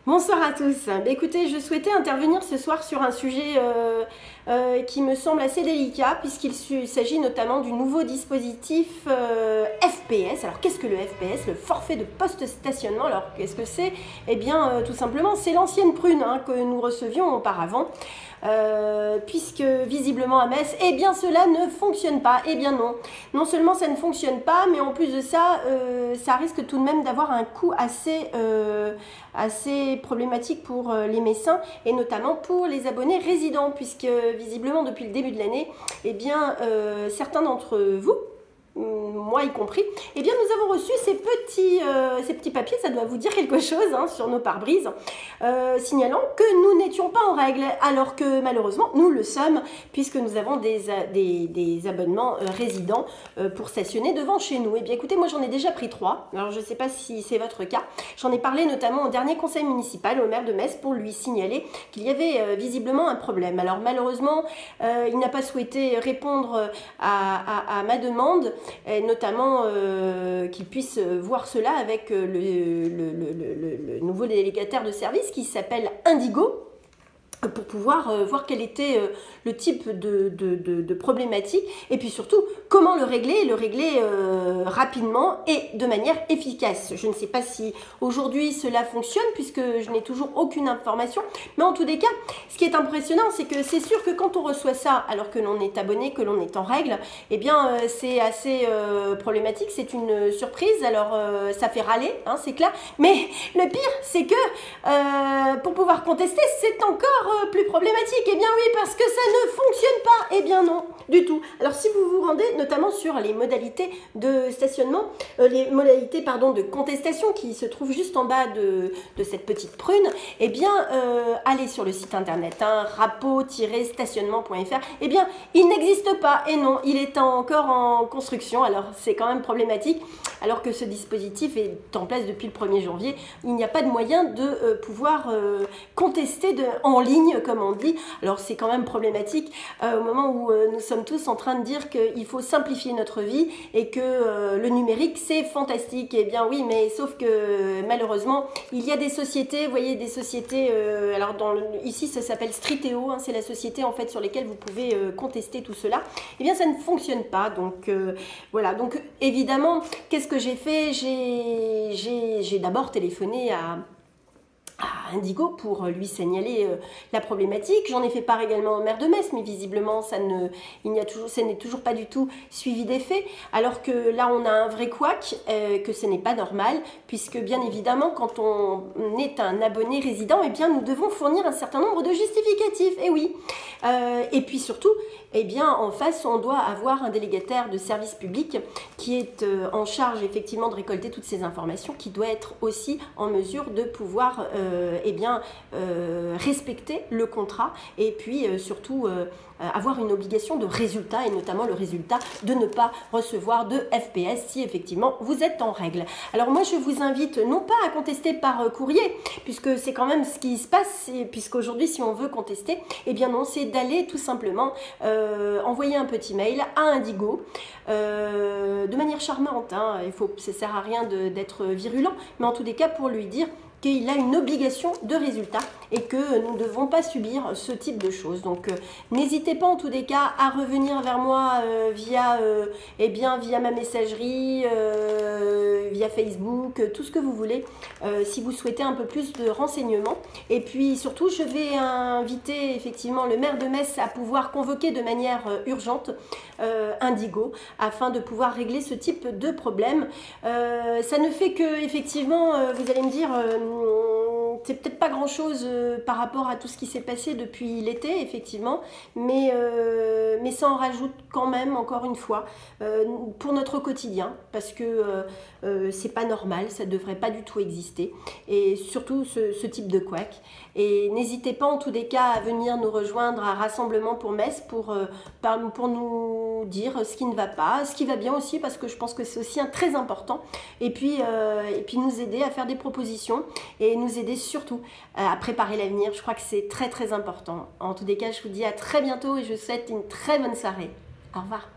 Bonsoir à tous. Écoutez, je souhaitais intervenir ce soir sur un sujet qui me semble assez délicat puisqu'il s'agit notamment du nouveau dispositif FPS. Alors qu'est-ce que le FPS? Le forfait de post-stationnement. Alors qu'est-ce que c'est? Eh bien tout simplement c'est l'ancienne prune que nous recevions auparavant. Puisque visiblement à Metz, eh bien cela ne fonctionne pas. Eh bien non. Non seulement ça ne fonctionne pas, mais en plus de ça, ça risque tout de même d'avoir un coût assez problématique pour les Messins et notamment pour les abonnés résidents, puisque visiblement depuis le début de l'année, eh bien certains d'entre vous, moi y compris, eh bien nous avons reçu ces petits papiers, ça doit vous dire quelque chose sur nos pare-brises, signalant que nous n'étions pas en règle, alors que malheureusement nous le sommes, puisque nous avons des abonnements résidents pour stationner devant chez nous. Eh bien écoutez, moi j'en ai déjà pris 3, alors je ne sais pas si c'est votre cas, j'en ai parlé notamment au dernier conseil municipal, au maire de Metz, pour lui signaler qu'il y avait visiblement un problème. Alors malheureusement, il n'a pas souhaité répondre à ma demande, et notamment qu'il puisse voir cela avec le nouveau délégataire de service qui s'appelle Indigo, pour pouvoir voir quel était le type de problématique et puis surtout comment le régler rapidement et de manière efficace. Je ne sais pas si aujourd'hui cela fonctionne puisque je n'ai toujours aucune information, mais en tous les cas, ce qui est impressionnant, c'est que c'est sûr que quand on reçoit ça alors que l'on est abonné, que l'on est en règle, eh bien c'est assez problématique, c'est une surprise, alors ça fait râler, c'est clair, mais le pire c'est que pour pouvoir contester, c'est encore plus problématique. Eh bien oui, parce que ça ne fonctionne pas. Eh bien non, du tout. Alors si vous vous rendez notamment sur les modalités de stationnement, les modalités de contestation qui se trouvent juste en bas de cette petite prune, eh bien allez sur le site internet rapo-stationnement.fr. Eh bien il n'existe pas, et non, il est encore en construction, alors c'est quand même problématique, alors que ce dispositif est en place depuis le 1er janvier. Il n'y a pas de moyen de pouvoir contester en ligne, comme on dit. Alors c'est quand même problématique au moment où nous sommes tous en train de dire qu'il faut simplifier notre vie et que le numérique c'est fantastique. Eh bien oui, mais sauf que malheureusement il y a des sociétés, vous voyez, des sociétés, alors ici ça s'appelle Streeteo, c'est la société en fait sur lesquelles vous pouvez contester tout cela. Eh bien ça ne fonctionne pas, donc voilà. Donc évidemment, qu'est-ce que j'ai fait? J'ai d'abord téléphoné à Indigo pour lui signaler la problématique. J'en ai fait part également au maire de Metz, mais visiblement ça n'est toujours pas du tout suivi d'effet, alors que là on a un vrai couac, que ce n'est pas normal, puisque bien évidemment quand on est un abonné résident, eh bien nous devons fournir un certain nombre de justificatifs, et oui. Et puis surtout, eh bien en face on doit avoir un délégataire de service public qui est en charge effectivement de récolter toutes ces informations, qui doit être aussi en mesure de pouvoir respecter le contrat et puis surtout avoir une obligation de résultat, et notamment le résultat de ne pas recevoir de FPS si effectivement vous êtes en règle. Alors moi je vous invite non pas à contester par courrier, puisque c'est quand même ce qui se passe, puisqu'aujourd'hui si on veut contester, eh bien non, c'est d'aller tout simplement envoyer un petit mail à Indigo de manière charmante, ça sert à rien d'être virulent, mais en tous les cas pour lui dire qu'il a une obligation de résultat et que nous ne devons pas subir ce type de choses. Donc n'hésitez pas en tous les cas à revenir vers moi via ma messagerie, via Facebook, tout ce que vous voulez, si vous souhaitez un peu plus de renseignements. Et puis surtout, je vais inviter effectivement le maire de Metz à pouvoir convoquer de manière urgente Indigo, afin de pouvoir régler ce type de problème. Ça ne fait que, effectivement, vous allez me dire, c'est peut-être pas grand-chose par rapport à tout ce qui s'est passé depuis l'été, effectivement, mais ça en rajoute quand même, encore une fois, pour notre quotidien, parce que c'est pas normal, ça devrait pas du tout exister, et surtout ce type de couac. Et n'hésitez pas en tous les cas à venir nous rejoindre à Rassemblement pour Metz pour nous dire ce qui ne va pas, ce qui va bien aussi, parce que je pense que c'est aussi très important, et puis nous aider à faire des propositions et nous aider surtout à préparer l'avenir. Je crois que c'est très très important. En tous les cas, je vous dis à très bientôt et je vous souhaite une très bonne soirée. Au revoir.